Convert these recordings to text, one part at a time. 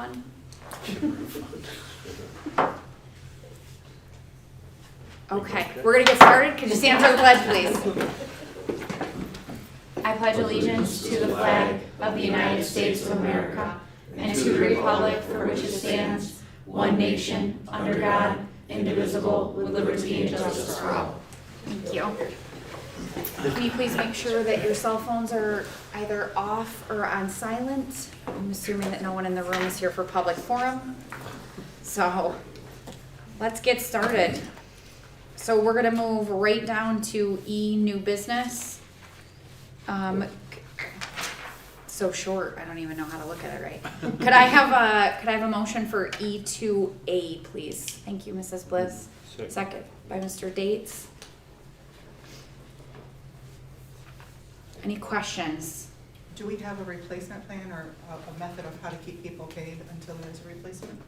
fund? Okay, we're gonna get started. Could you stand for the pledge, please? I pledge allegiance to the flag of the United States of America and to the republic for which it stands, one nation, under God, indivisible, with liberty and justice for all. Thank you. Can you please make sure that your cell phones are either off or on silent? I'm assuming that no one in the room is here for public forum. So, let's get started. So we're gonna move right down to E, new business. So short, I don't even know how to look at it right. Could I have a motion for E2A, please? Thank you, Mrs. Bliss. Second by Mr. Dates. Any questions? Do we have a replacement plan or a method of how to keep people paid until there's a replacement?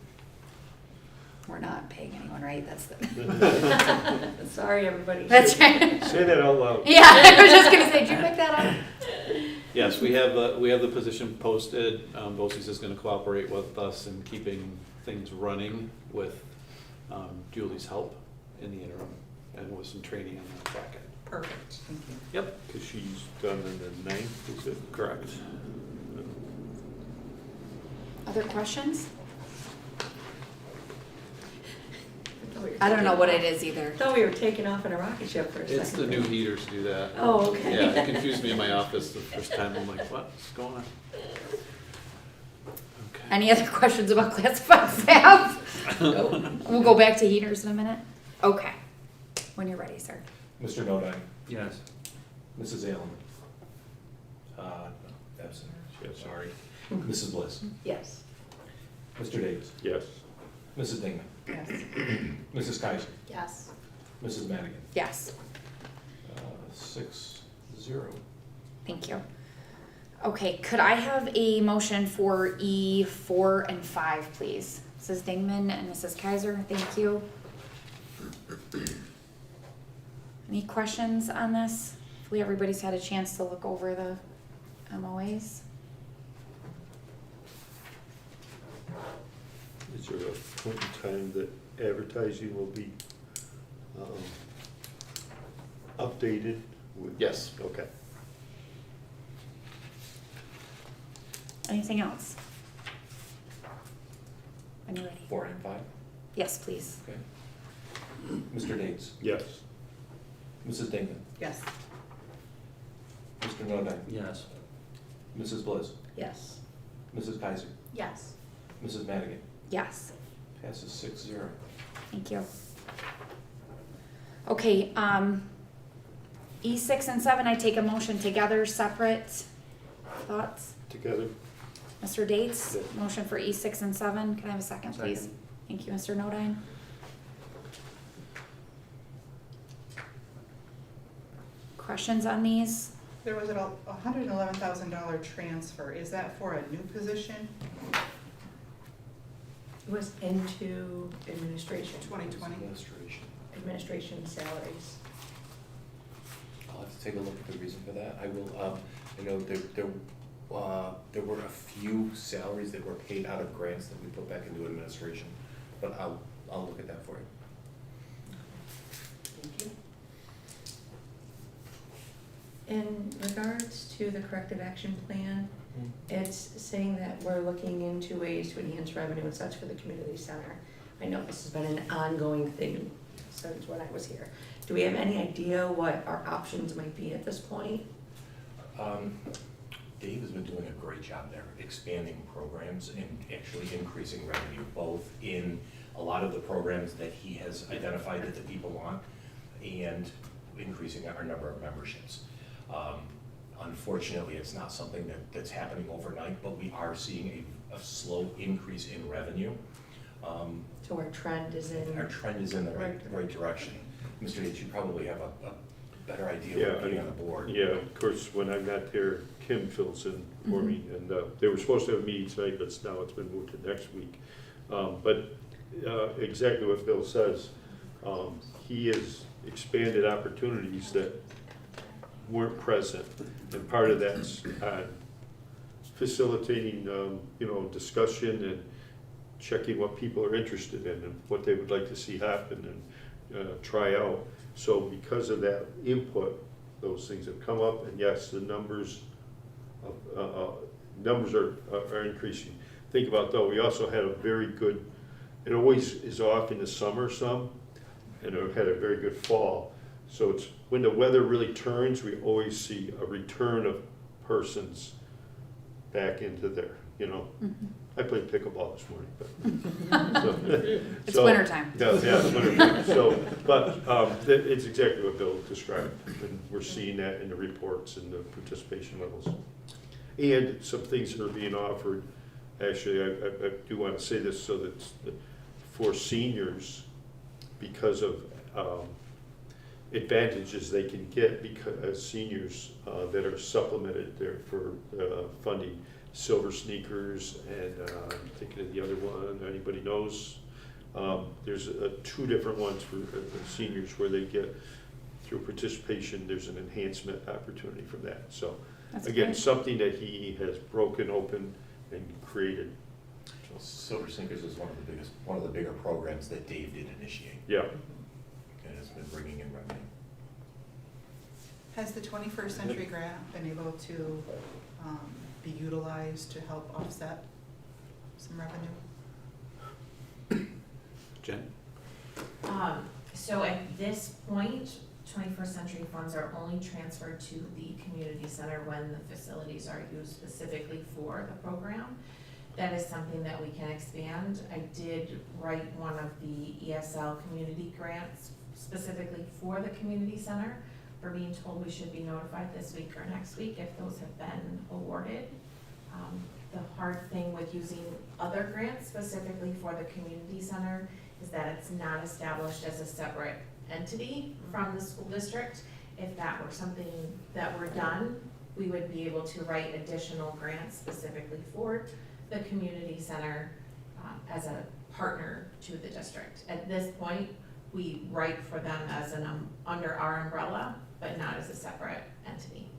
We're not paying anyone, right? That's the. Sorry, everybody. That's right. Say that out loud. Yeah, I was just gonna say, did you pick that up? Yes, we have the position posted. BOCES is gonna cooperate with us in keeping things running with Julie's help in the interim and with some training on the back end. Perfect, thank you. Yep, Because she's done in the ninth, is it? correct. Other questions? I don't know what it is either. I thought we were taking off in a rocket ship for a second. It's the new heaters do that. Oh, okay. Yeah, it confused me in my office the first time. I'm like, what's going on? Okay. Any other questions about classified staff? We'll go back to heaters in a minute. Okay, when you're ready, sir. Mr. Nodine, Yes. Mrs. Allen. Absent, yeah, sorry. Mrs. Bliss, Yes. Mr. Davis, Yes. Mrs. Dingman, Yes. Mrs. Kaiser, Yes. Mrs. Madigan. Yes, 6-0. thank you. Okay, could I have a motion for E4 and 5, please? Mrs. Dingman and Mrs. Kaiser, thank you. Any questions on this? Hopefully everybody's had a chance to look over the MOAs. Is there a point in time that advertising will be updated? Yes. Okay. Anything else? When you're ready. 4 and 5, Yes, please. okay. Mr. Davis, Yes. Mrs. Dingman, Yes. Mr. Nodine, Yes. Mrs. Bliss, Yes. Mrs. Kaiser, Yes. Mrs. Madigan. Yes, Passes 6-0. thank you. Okay, E6 and 7, I take a motion together, separate. Thoughts? Together? Mr. Dates, Yeah. motion for E6 and 7. Can I have a second, please? Second. Thank you, Mr. Nodine. Questions on these? There was a $111,000 transfer. Is that for a new position? It was into administration. 2020? Administration salaries. I'll have to take a look at the reason for that. I will, I know there were a few salaries that were paid out of grants that we put back into administration, but I'll look at that for you. Thank you. In regards to the corrective action plan, it's saying that we're looking into ways to enhance revenue and such for the community center. I know this has been an ongoing thing since when I was here. Do we have any idea what our options might be at this point? Dave has been doing a great job there, expanding programs and actually increasing revenue, both in a lot of the programs that he has identified that the people want and increasing our number of memberships. Unfortunately, it's not something that's happening overnight, but we are seeing a slow increase in revenue. So our trend is in. Our trend is in the right direction. Mr. Yates, you probably have a better idea Yeah, of being on the board. Yeah, of course, when I'm not there, Kim fills in for me, and they were supposed to have a meeting tonight, but now it's been moved to next week. But exactly what Bill says, he has expanded opportunities that weren't present, and part of that's facilitating, discussion checking what people are interested in and what they would like to see happen and try out. So because of that input, those things have come up, and yes, the numbers are increasing. Think about though, we also had a very good, it always is off in the summer some, and it had a very good fall. So it's, when the weather really turns, we always see a return of persons back into there, you know. I played pickleball this morning, but. It's wintertime. Yeah, it's wintertime. So, but it's exactly what Bill described, and we're seeing that in the reports and the participation levels. And some things that are being offered, actually, I do want to say this so that for seniors, because of advantages they can get because as seniors that are supplemented there for funding, silver sneakers, and I'm thinking of the other one, anybody knows? There's two different ones for seniors where they get, through participation, there's an enhancement opportunity from that. So That's again, great. something that he has broken open and created. Well, Silver Sneakers is one of the bigger programs that Dave did initiate, Yeah. and has been bringing in revenue. Has the 21st Century Grant been able to be utilized to help offset some revenue? Jen? So at this point, 21st Century funds are only transferred to the community center when the facilities are used specifically for the program. That is something that we can expand. I did write one of the ESL community grants specifically for the community center. We're being told we should be notified this week or next week if those have been awarded. The hard thing with using other grants specifically for the community center is that it's not established as a separate entity from the school district. If that were something that were done, we would be able to write additional grants specifically for the community center as a partner to the district. At this point, we write for them as an under our umbrella, but not as a separate entity.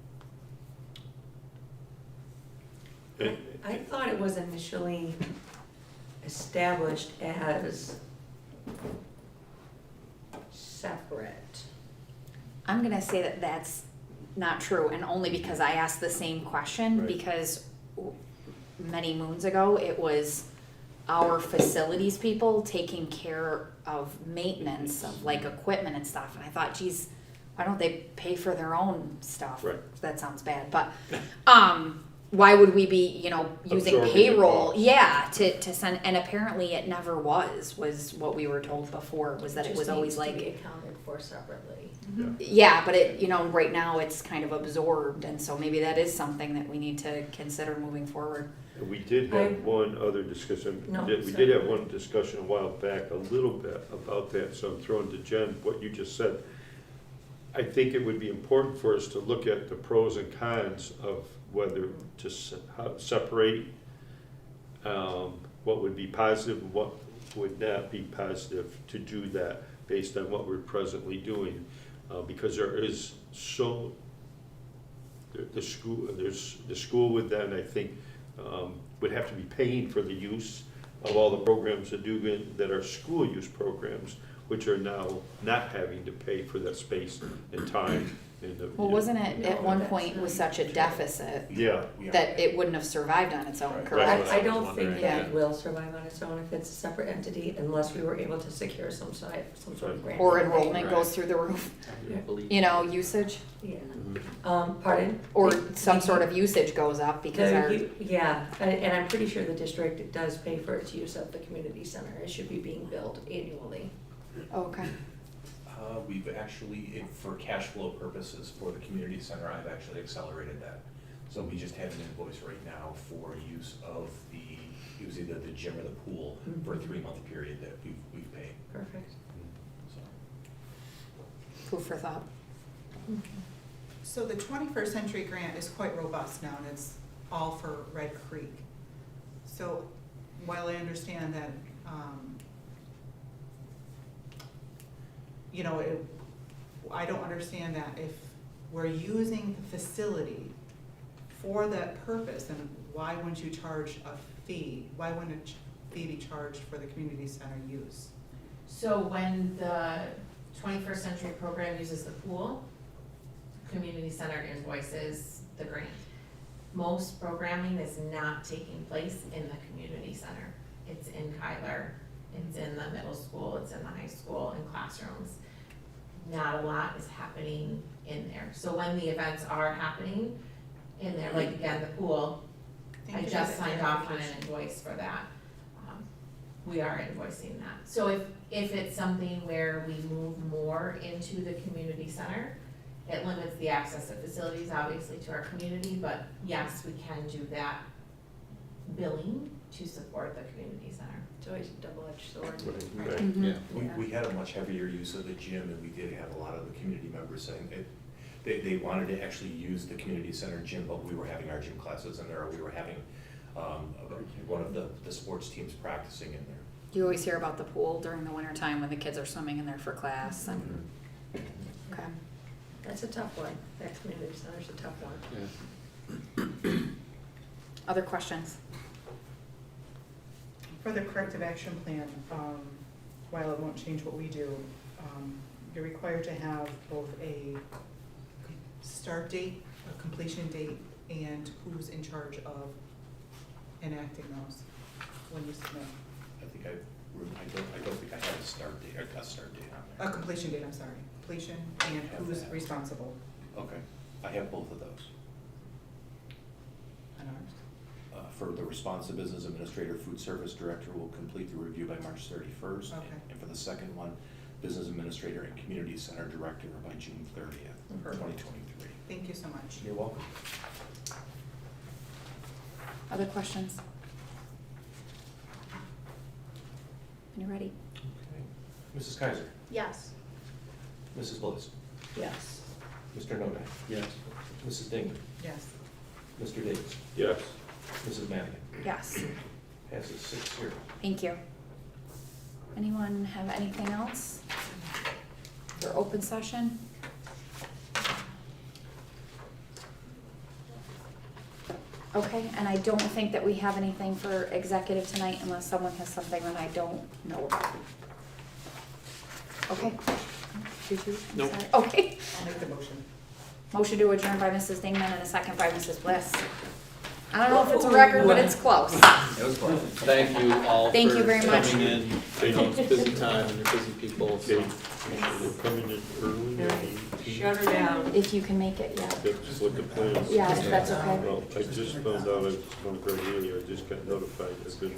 I thought it was initially established as separate. I'm gonna say that that's not true, and only because I asked the same question, Right. because many moons ago, it was our facilities people taking care of maintenance of like equipment and stuff, and I thought, geez, why don't they pay for their own stuff? Right. That sounds bad, but, why would we be, using Absorbing the payroll? cost. Yeah, to send, and apparently it never was what we were told before, was that it was always like. Just needs to be accounted for separately. Yeah, but it, right now it's kind of absorbed, and so maybe that is something that we need to consider moving forward. And we did have one other discussion, No, we did have one discussion a while back, a little bit about that, so I'm throwing to Jen what you just said. I think it would be important for us to look at the pros and cons of whether to separate what would be positive and what would not be positive to do that based on what we're presently doing. Because there is the school would then, I think, would have to be paying for the use of all the programs that are school use programs, which are now not having to pay for that space and time. Well, wasn't it at No, one that's point not was such a true. deficit Yeah, that it wouldn't have survived on its own, Right. correct? I don't wondering, think that will survive on its own if it's a separate entity unless we were able to secure some sort of grant. Or funding. enrollment goes through the roof, usage, Yeah. Mhm. Pardon? or The- some sort of usage goes up because our, Yeah, and I'm pretty sure the district does pay for its use of the community center. It should be being billed annually. okay. We've actually, for cash flow purposes for the community center, I've actually accelerated that. So we just have an invoice right now for use of either the gym or the pool for a 3-month period that we've paid, Perfect. so. Food for thought. So the 21st Century Grant is quite robust now, and it's all for Red Creek. So while I understand that, I don't understand that if we're using the facility for that purpose, then why wouldn't you charge a fee? Why wouldn't fee be charged for the community center use? So when the 21st Century Program uses the pool, community center invoices the grant. Most programming is not taking place in the community center. It's in Kyler, it's in the middle school, it's in the high school, in classrooms. Not a lot is happening in there. So when the events are happening in there, like again, the pool, Thank I you for just that signed off on an clarification. invoice for that. We are invoicing that. So if it's something where we move more into the community center, it limits the access to facilities, obviously, to our community, but yes, we can do that billing to support the community center. It's always a double-edged sword. Right. Yeah. We had a much heavier use of the gym, and we did have a lot of the community members saying they wanted to actually use the community center gym, but we were having our gym classes in there, or we were having one of the sports teams practicing in there. You always hear about the pool during the winter time when the kids are swimming in there for class and, okay. That's a tough one. That community center's a tough one. Yeah. Other questions? For the corrective action plan, while it won't change what we do, you're required to have both a start date, a completion date, and who's in charge of enacting those when you submit. I don't think I had a start date on there. A completion date, I'm sorry, completion and who's responsible Okay, I have both of those. on ours. For the responsive business administrator, food service director will complete the review by March 31st. Okay. And for the second one, business administrator and community center director by June 30th, Perfect. 2023. Thank you so much. You're welcome. Other questions? When you're ready. Okay. Mrs. Kaiser, Yes. Mrs. Bliss, Yes. Mr. Nodak, Yes. Mrs. Dingman, Yes. Mr. Davis, Yes. Mrs. Madigan. Yes. Passes 6-0. Thank you. Anyone have anything else for open session? Okay, and I don't think that we have anything for executive tonight unless someone has something that I don't know about. Okay. Did you? I'm Nope. sorry. Okay. I'll make the motion. Motion to adjourn by Mrs. Dingman and a second by Mrs. Bliss. I don't know if it's a record, but it's close. Thank you all Thank you for very much. coming in. I know it's a busy time and you're busy people, so. Okay, they're coming in early. Shut her down. If you can make it, yeah. That's what the plan is. Yeah, if that's okay. Well, I just found out, I was going to Cordelia, I just got notified, I've been